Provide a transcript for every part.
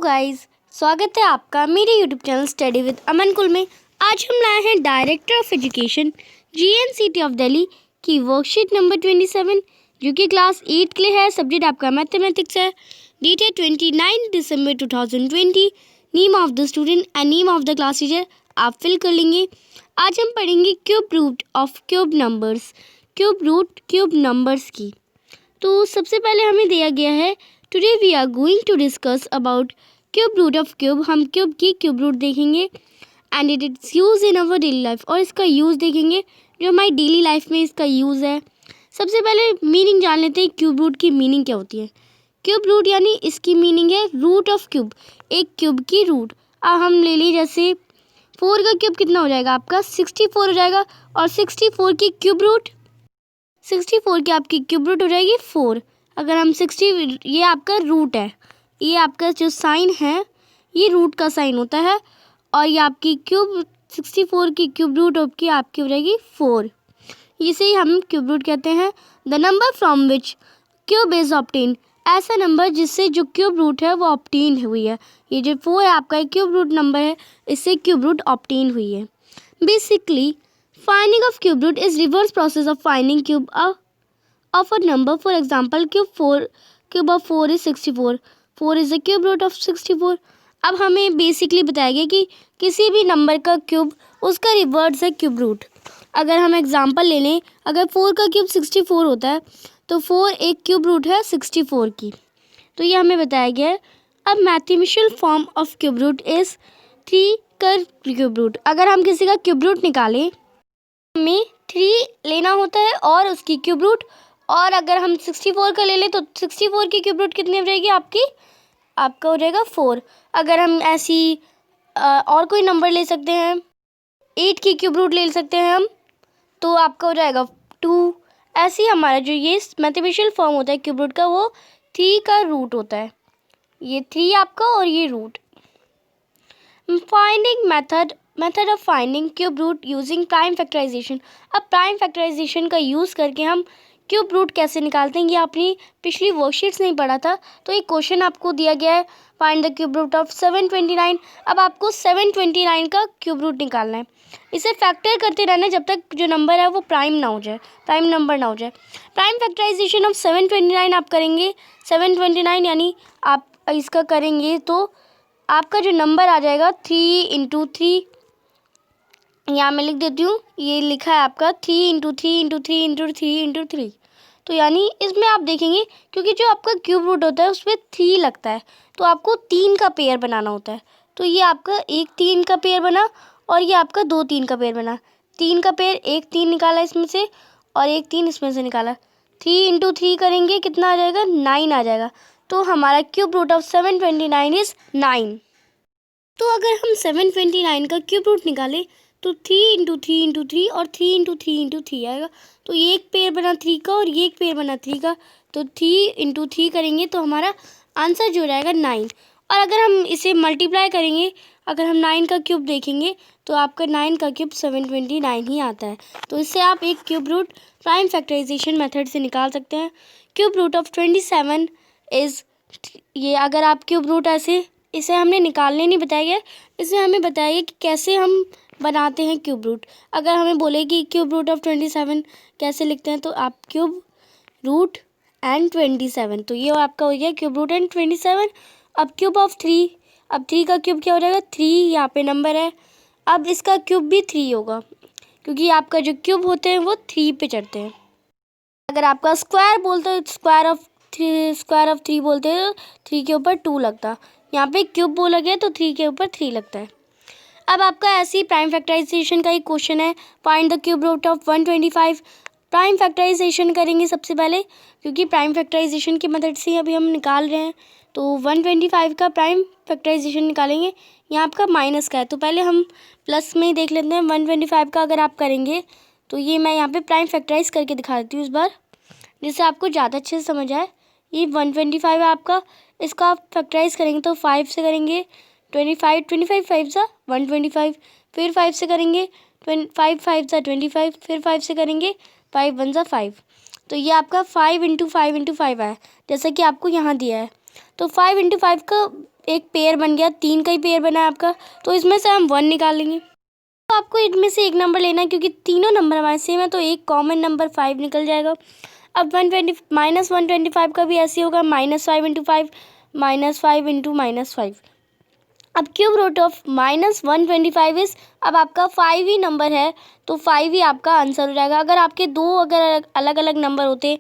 Guys, स्वागत है आपका मेरे यूट्यूब चैनल स्टडी विद अमन कुल में। आज हम लाए हैं director of education GNCT of Delhi की वर्कशीट नंबर 27 जो कि क्लास 8 के लिए है। सब्जेक्ट आपका मैथमेटिक्स है। डेट है 29 दिसंबर 2020। Name of the student and name of the class teacher आप फिल कर लेंगे। आज हम पढ़ेंगे cube root of cube numbers, cube numbers की। तो सबसे पहले हमें दिया गया है today we are going to discuss about cube root of cube. हम क्यूब की क्यूब रूट देखेंगे and it is use in our daily life, और इसका यूज़ देखेंगे जो हमारी डेली लाइफ में इसका यूज़ है। सबसे पहले मीनिंग जान लेते हैं क्यूब रूट की मीनिंग क्या होती है। क्यूब रूट यानी इसकी मीनिंग है रूट ऑफ क्यूब, एक क्यूब की रूट। अब हम ले लीजिए जैसे 4 का क्यूब कितना हो जाएगा आपका 64 हो जाएगा, और 64 की क्यूब रूट 64 की आपकी क्यूब रूट हो जाएगी 4। अगर हम 60, ये आपका रूट है, ये आपका जो साइन है ये रूट का साइन होता है, और ये आपकी क्यूब 64 की क्यूब रूट आपकी हो जाएगी 4। इसे ही हम क्यूब रूट कहते हैं। The number from which cube is obtain, ऐसा नंबर जिससे जो क्यूब रूट है वो ऑब्टेन हुई है। ये जो 4 है आपका एक क्यूब रूट नंबर है, इससे क्यूब रूट ऑब्टेन हुई है। Basically finding of cube root is reverse process of finding cube of a number. For example, cube of 4 is 64. 4 is the cube root of 64. अब हमें बेसिकली बताया गया कि किसी भी नंबर का क्यूब उसका रिवर्स है क्यूब रूट। अगर हम एग्जांपल ले लें, अगर 4 का क्यूब 64 होता है तो 4 एक क्यूब रूट है 64 की, तो ये हमें बताया गया है। अब mathematical form of cube root is 3 का क्यूब रूट। अगर हम किसी का क्यूब रूट निकालें हमें 3 लेना होता है और उसकी क्यूब रूट, और अगर हम 64 का ले लें तो 64 की क्यूब रूट कितनी हो जाएगी आपका हो जाएगा 4। अगर हम ऐसी और कोई नंबर ले सकते हैं, 8 की क्यूब रूट ले सकते हैं हम, तो आपका हो जाएगा 2। ऐसे ही हमारा जो ये मैथमेटिकल फॉर्म होता है क्यूब रूट का वो 3 का रूट होता है, ये 3 आपका और ये root. Finding method of finding cube root using prime factorization. अब प्राइम फैक्टराइजेशन का यूज़ करके हम क्यूब रूट कैसे निकालते हैं, ये आपने पिछली वर्कशीट्स नहीं पढ़ा था। तो एक क्वेश्चन आपको दिया गया है, find the cube root of 729। अब आपको 729 का क्यूब रूट निकालना है। इसे फैक्टर करते रहना जब तक जो नंबर है वो प्राइम नंबर ना हो जाए। प्राइम फैक्टराइजेशन ऑफ 729 आप करेंगे, 729 यानी आप इसका करेंगे तो आपका जो नंबर आ जाएगा 3 × 3, यहाँ मैं लिख देती हूँ, ये लिखा है आपका 3 × 3 × 3 × 3 × 3। तो यानी इसमें आप देखेंगे क्योंकि जो आपका क्यूब रूट होता है उसमें 3 लगता है, तो आपको 3 का पेयर बनाना होता है। तो ये आपका एक 3 का पेयर बना और ये आपका 2 3 का पेयर बना। 3 का पेयर एक 3 निकाला इसमें से और एक 3 इसमें से निकाला। 3 × 3 करेंगे कितना आ जाएगा 9 आ जाएगा। तो हमारा क्यूब रूट ऑफ 729 इज़ 9। तो अगर हम 729 का क्यूब रूट निकालें तो 3 × 3 × 3 और 3 × 3 × 3 आएगा। तो ये एक पेयर बना 3 का और ये एक पेयर बना 3 का, तो 3 × 3 करेंगे तो हमारा आंसर जो रहेगा 9। और अगर हम इसे मल्टीप्लाई करेंगे, अगर हम 9 का क्यूब देखेंगे तो आपका 9 का क्यूब 729 ही आता है। तो इससे आप एक cube root prime factorization method से निकाल सकते हैं। क्यूब रूट ऑफ 27 इज़, ये अगर आप क्यूब रूट ऐसे, इसे हमने निकालने नहीं बताया गया, इसे हमें बताया गया कि कैसे हम बनाते हैं क्यूब रूट। अगर हमें बोले कि क्यूब रूट ऑफ 27 कैसे लिखते हैं, तो आप क्यूब रूट एंड 27, तो ये आपका हो गया क्यूब रूट एंड 27। अब क्यूब ऑफ 3, अब 3 का क्यूब क्या हो जाएगा 3, यहाँ पे नंबर है। अब इसका क्यूब भी 3 होगा क्योंकि आपका जो क्यूब होते हैं वो 3 पे चढ़ते हैं। अगर आपका स्क्वायर बोलते हैं, स्क्वायर ऑफ 3 बोलते हैं, 3 के ऊपर 2 लगता। यहाँ पे क्यूब बोला गया तो 3 के ऊपर 3 लगता है। अब आपका ऐसे ही प्राइम फैक्टराइजेशन का एक क्वेश्चन है, find the cube root of 125। Prime factorization करेंगे सबसे पहले, क्योंकि प्राइम फैक्टराइजेशन की मदद से अभी हम निकाल रहे हैं। तो 125 का प्राइम फैक्टराइजेशन निकालेंगे। यहाँ आपका माइनस का है तो पहले हम प्लस में ही देख लेते हैं। 125 का अगर आप करेंगे तो ये मैं यहाँ पे प्राइम फैक्टराइज करके दिखा देती हूँ इस बार, जिससे आपको ज़्यादा अच्छे से समझ आए। ये 125 है आपका, इसका आप फैक्टराइज करेंगे तो 5 से करेंगे 25 5 सा 125, फिर 5 से करेंगे 5 5 सा 25, फिर 5 से करेंगे 5 1 सा 5। तो ये आपका 5 × 5 × 5 आया, जैसा कि आपको यहाँ दिया है। तो 5 × 5 का एक पेयर बन गया, 3 का ही पेयर बना है आपका, तो इसमें से हम 1 निकालेंगे। तो आपको इनमें से एक नंबर लेना है, क्योंकि तीनों नंबर हमारे सेम है, तो एक कॉमन नंबर 5 निकल जाएगा। अब -125 का भी ऐसे होगा, -5 × 5 -5 × -5। अब क्यूब रूट ऑफ -125 इज, अब आपका 5 ही नंबर है, तो 5 ही आपका आंसर हो जाएगा। अगर आपके दो अगर अलग अलग नंबर होते,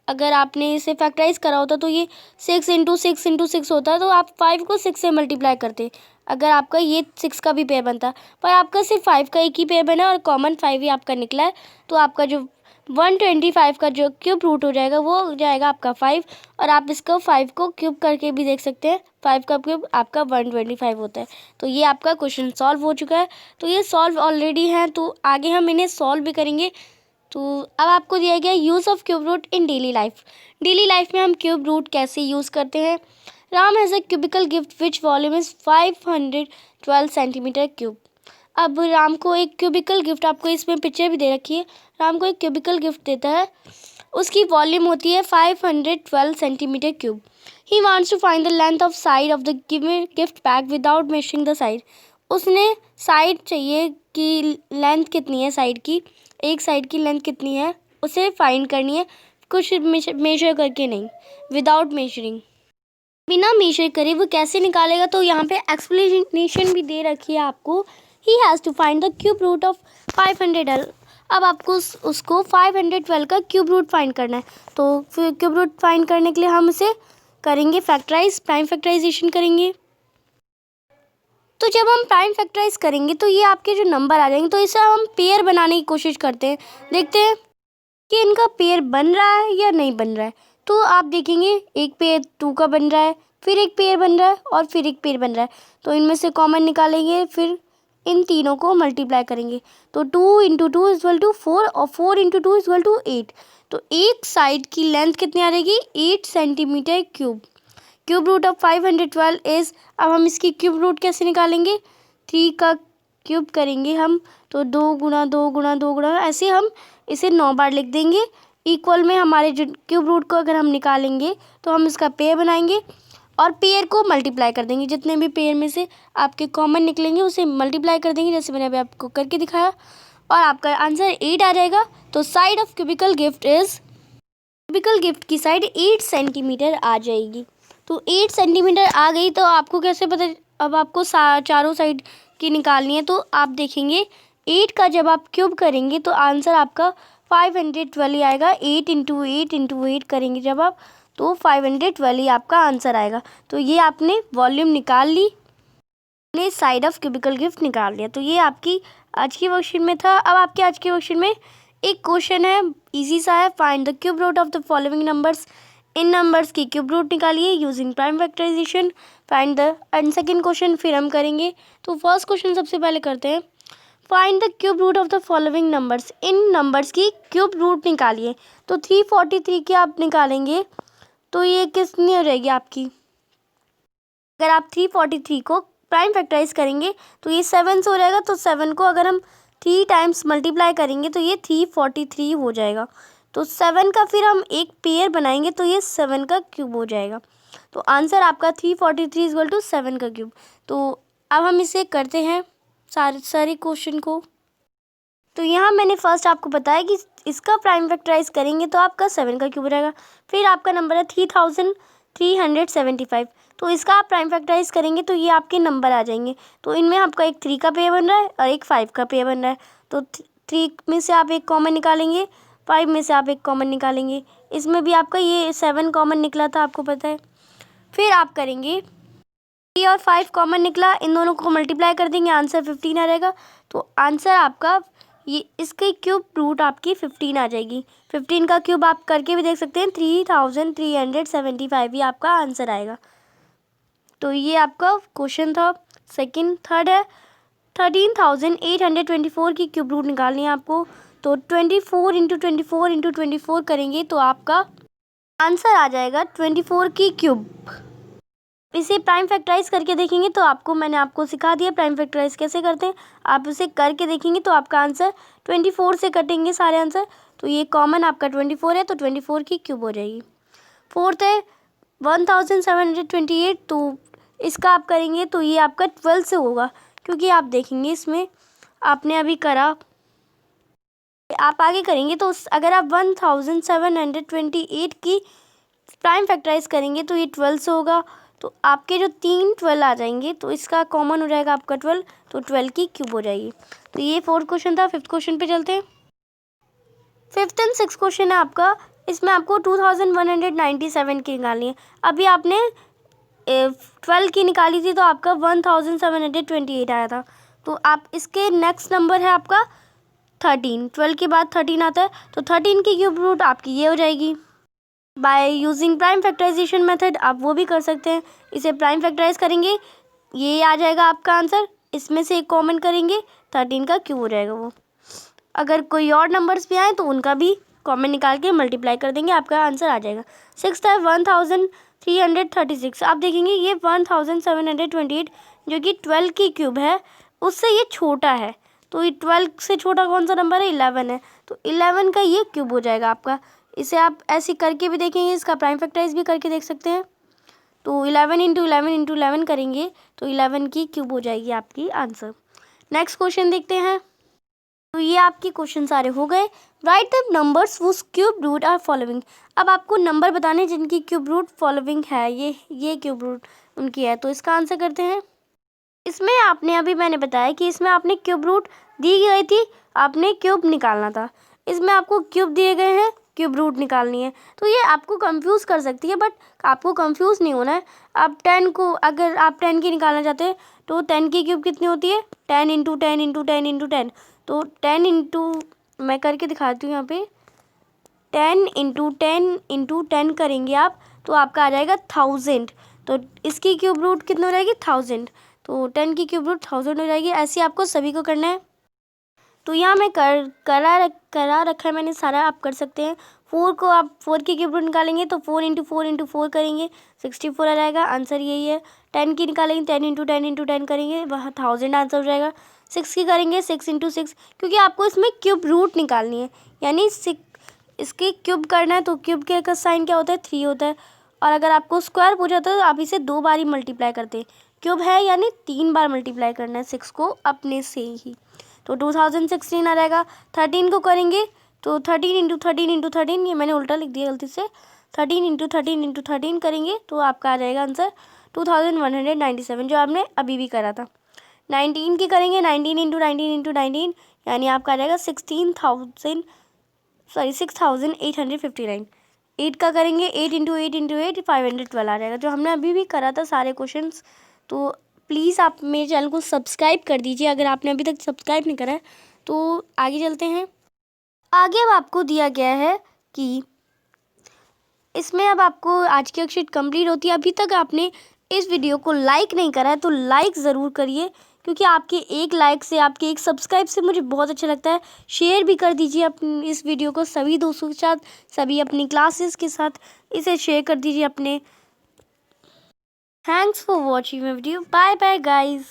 अगर आपने इसे फैक्टराइज करा होता तो ये 6 × 6 × 6 होता है, तो आप 5 को 6 से मल्टीप्लाई करते, अगर आपका ये 6 का भी पेयर बनता। पर आपका सिर्फ 5 का एक ही पेयर बना और कॉमन 5 ही आपका निकला है, तो आपका जो 125 का जो क्यूब रूट हो जाएगा वो हो जाएगा आपका 5। और आप इसको 5 को क्यूब करके भी देख सकते हैं, 5 का क्यूब आपका 125 होता है। तो ये आपका क्वेश्चन सॉल्व हो चुका है। तो ये सॉल्व ऑलरेडी है, तो आगे हम इन्हें सॉल्व भी करेंगे। तो अब आपको दिया गया use of cube root in daily life. Daily life में हम क्यूब रूट कैसे यूज़ करते हैं। Ram has a cubical gift which volume is 512 centimetre cube. अब राम को एक क्यूबिकल गिफ्ट, आपको इसमें पिक्चर भी दे रखी है, राम को एक क्यूबिकल गिफ्ट देता है, उसकी वॉल्यूम होती है 512 centimetre cube. He wants to find the length of side of the gift bag without measuring the side. उसने साइड चाहिए कि लेंथ कितनी है साइड की, एक साइड की लेंथ कितनी है उसे फाइंड करनी है, कुछ मेजर करके नहीं, विदाउट मेजरिंग, बिना मेजर करे वो कैसे निकालेगा। तो यहाँ पे एक्सप्लेनेशन भी दे रखी है आपको। He has to find the cube root of 512। अब आपको उसको 512 का क्यूब रूट फाइंड करना है। तो फिर क्यूब रूट फाइंड करने के लिए हम इसे करेंगे फैक्टराइज, प्राइम फैक्टराइजेशन करेंगे। तो जब हम प्राइम फैक्टराइज करेंगे तो ये आपके जो नंबर आ जाएंगे, तो इसे हम पेयर बनाने की कोशिश करते हैं, देखते हैं कि इनका पेयर बन रहा है या नहीं बन रहा है। तो आप देखेंगे एक पेयर 2 का बन रहा है, फिर एक पेयर बन रहा है और फिर एक पेयर बन रहा है, तो इनमें से कॉमन निकालेंगे, फिर इन तीनों को मल्टीप्लाई करेंगे। तो 2 × 2 = 4 और 4 × 2 = 8। तो एक साइड की लेंथ कितनी आ जाएगी, 8 centimetre cube. Cube root of 512 is, अब हम इसकी क्यूब रूट कैसे निकालेंगे, 3 का क्यूब करेंगे हम, तो 2 × 2 × 2 × ऐसे हम इसे 9 बार लिख देंगे। इक्वल में हमारे जो क्यूब रूट को अगर हम निकालेंगे तो हम इसका पेयर बनाएंगे और पेयर को मल्टीप्लाई कर देंगे, जितने भी पेयर में से आपके कॉमन निकलेंगे उसे मल्टीप्लाई कर देंगे, जैसे मैंने अभी आपको करके दिखाया, और आपका आंसर 8 आ जाएगा। तो side of cubical gift is, cubical gift की साइड 8 सेंटीमीटर आ जाएगी। तो 8 सेंटीमीटर आ गई, तो आपको कैसे पता, अब आपको चारों साइड की निकालनी है। तो आप देखेंगे 8 का जब आप क्यूब करेंगे तो आंसर आपका 512 आएगा। 8 × 8 × 8 करेंगे जब आप, तो 512 आपका आंसर आएगा। तो ये आपने वॉल्यूम निकाल ली, आपने साइड ऑफ क्यूबिकल गिफ्ट निकाल लिया। तो ये आपकी आज की वर्कशीट में था। अब आपके आज की वर्कशीट में एक क्वेश्चन है, इजी सा है, find the cube root of the following numbers. इन नंबर्स की क्यूब रूट निकालिए using prime factorization, find the, and second question फिर हम करेंगे। तो फर्स्ट क्वेश्चन सबसे पहले करते हैं, find the cube root of the following numbers. इन नंबर्स की क्यूब रूट निकालिए। तो 343 की आप निकालेंगे तो ये कितनी हो जाएगी आपकी, अगर आप 343 को प्राइम फैक्टराइज करेंगे तो ये 7 से हो जाएगा। तो 7 को अगर हम 3 टाइम्स मल्टीप्लाई करेंगे तो ये 343 हो जाएगा। तो 7 का फिर हम एक पेयर बनाएंगे तो ये 7 का क्यूब हो जाएगा। तो आंसर आपका 343 = 7 का क्यूब। तो अब हम इसे करते हैं सारे क्वेश्चन को। तो यहाँ मैंने फर्स्ट आपको बताया कि इसका प्राइम फैक्टराइज करेंगे तो आपका 7 का क्यूब हो जाएगा। फिर आपका नंबर है 3375, तो इसका आप प्राइम फैक्टराइज करेंगे तो ये आपके नंबर आ जाएंगे। तो इनमें आपका एक 3 का पेयर बन रहा है और एक 5 का पेयर बन रहा है। तो 3 में से आप एक कॉमन निकालेंगे, 5 में से आप एक कॉमन निकालेंगे। इसमें भी आपका ये 7 कॉमन निकला था, आपको पता है। फिर आप करेंगे 3 और 5 कॉमन निकला, इन दोनों को मल्टीप्लाई कर देंगे, आंसर 15 आ जाएगा। तो आंसर आपका ये, इसके क्यूब रूट आपकी 15 आ जाएगी। 15 का क्यूब आप करके भी देख सकते हैं, 3375 ही आपका आंसर आएगा। तो ये आपका क्वेश्चन था। थर्ड है 13,824 की क्यूब रूट निकालनी है आपको। तो 24 × 24 × 24 करेंगे तो आपका आंसर आ जाएगा 24 की क्यूब। इसे प्राइम फैक्टराइज करके देखेंगे तो आपको, मैंने आपको सिखा दिया प्राइम फैक्टराइज कैसे करते हैं। आप उसे करके देखेंगे तो आपका आंसर 24 से कटेंगे सारे आंसर। तो ये कॉमन आपका 24 है, तो 24 की क्यूब हो जाएगी। फोर्थ है 1728, तो इसका आप करेंगे तो ये आपका 12 से होगा, क्योंकि आप देखेंगे इसमें आपने अभी करा, आप आगे करेंगे तो अगर आप 1728 की प्राइम फैक्टराइज करेंगे तो ये 12 से होगा। तो आपके जो 3 12 आ जाएंगे तो इसका कॉमन हो जाएगा आपका 12, तो 12 की क्यूब हो जाएगी। तो ये 4th क्वेश्चन था। 5th क्वेश्चन पे चलते हैं। 5th एंड 6th क्वेश्चन है आपका, इसमें आपको 2197 की निकालनी है। अभी आपने 12 की निकाली थी तो आपका 1728 आया था। तो आप इसके नेक्स्ट नंबर है आपका 13, 12 के बाद 13 आता है, तो 13 की क्यूब रूट आपकी ये हो जाएगी। By using prime factorization method आप वो भी कर सकते हैं, इसे प्राइम फैक्टराइज करेंगे, ये आ जाएगा आपका आंसर, इसमें से एक कॉमन करेंगे, 13 का क्यूब हो जाएगा वो। अगर कोई और नंबर्स भी आए तो उनका भी कॉमन निकाल के मल्टीप्लाई कर देंगे, आपका आंसर आ जाएगा। 6th है 1336। आप देखेंगे ये 1728 जो कि 12 की क्यूब है उससे ये छोटा है, तो ये 12 से छोटा कौन सा नंबर है? 11 है, तो 11 का ये क्यूब हो जाएगा आपका। इसे आप ऐसे करके भी देखेंगे, इसका प्राइम फैक्टराइज भी करके देख सकते हैं। तो 11 इंटू 11 इंटू 11 करेंगे तो 11 की क्यूब हो जाएगी आपकी आंसर। नेक्स्ट क्वेश्चन देखते हैं। तो ये आपके क्वेश्चन सारे हो गए। Write the numbers whose cube root are following. अब आपको नंबर बताने जिनकी क्यूब रूट फॉलोइंग है, ये क्यूब रूट उनकी है, तो इसका आंसर करते हैं। इसमें आपने अभी मैंने बताया कि इसमें आपने क्यूब रूट दी गई थी, आपने क्यूब निकालना था। इसमें आपको क्यूब दिए गए हैं, क्यूब रूट निकालनी है, तो ये आपको कंफ्यूज कर सकती है, बट आपको कंफ्यूज नहीं होना है। आप 10 को, अगर आप 10 की निकालना चाहते हैं तो 10 की क्यूब कितनी होती है? 10 इंटू 10 इंटू 10 इंटू 10। तो 10 इंटू, मैं करके दिखाती हूँ यहाँ पे, 10 इंटू 10 इंटू 10 करेंगे आप तो आपका आ जाएगा 1000। तो इसकी क्यूब रूट कितनी हो जाएगी? 1000। तो 10 की क्यूब रूट 1000 हो जाएगी। ऐसे आपको सभी को करना है। तो यहाँ मैं करा रखा है मैंने सारा, आप कर सकते हैं। 4 को आप 4 की क्यूब रूट निकालेंगे तो 4 इंटू 4 इंटू 4 करेंगे, 64 आ जाएगा, आंसर यही है। 10 की निकालेंगे, 10 इंटू 10 इंटू 10 करेंगे, वह 1000 आंसर हो जाएगा। 6 की करेंगे, 6 इंटू 6, क्योंकि आपको इसमें क्यूब रूट निकालनी है, यानी इसके क्यूब करना है, तो क्यूब के साइन क्या होता है? 3 होता है। और अगर आपको स्क्वायर पूछा था तो आप इसे 2 बार ही मल्टीप्लाई करते हैं, क्यूब है यानी 3 बार मल्टीप्लाई करना है 6 को अपने से ही। तो 2016 आ जाएगा। 13 को करेंगे तो 13 इंटू 13 इंटू 13, ये मैंने उल्टा लिख दिया गलती से, 13 इंटू 13 इंटू 13 करेंगे तो आपका आ जाएगा आंसर 2197, जो आपने अभी भी करा था। 19 की करेंगे, 19 इंटू 19 इंटू 19, यानी आपका आ जाएगा 6859। 8 का करेंगे, 8 इंटू 8 इंटू 8, 512 आ जाएगा, जो हमने अभी भी करा था सारे क्वेश्चंस। तो प्लीज़ आप मेरे चैनल को सब्सक्राइब कर दीजिए अगर आपने अभी तक सब्सक्राइब नहीं करा है। तो आगे चलते हैं। आगे अब आपको दिया गया है कि इसमें अब आपको आज की वर्कशीट कंप्लीट होती है। अभी तक आपने इस वीडियो को लाइक नहीं करा है तो लाइक ज़रूर करिए, क्योंकि आपके एक लाइक से, आपके एक सब्सक्राइब से मुझे बहुत अच्छा लगता है। शेयर भी कर दीजिए अपनी इस वीडियो को सभी दोस्तों के साथ, सभी अपनी क्लासेस के साथ इसे शेयर कर दीजिए अपने। Thanks for watching my video. Bye bye guys.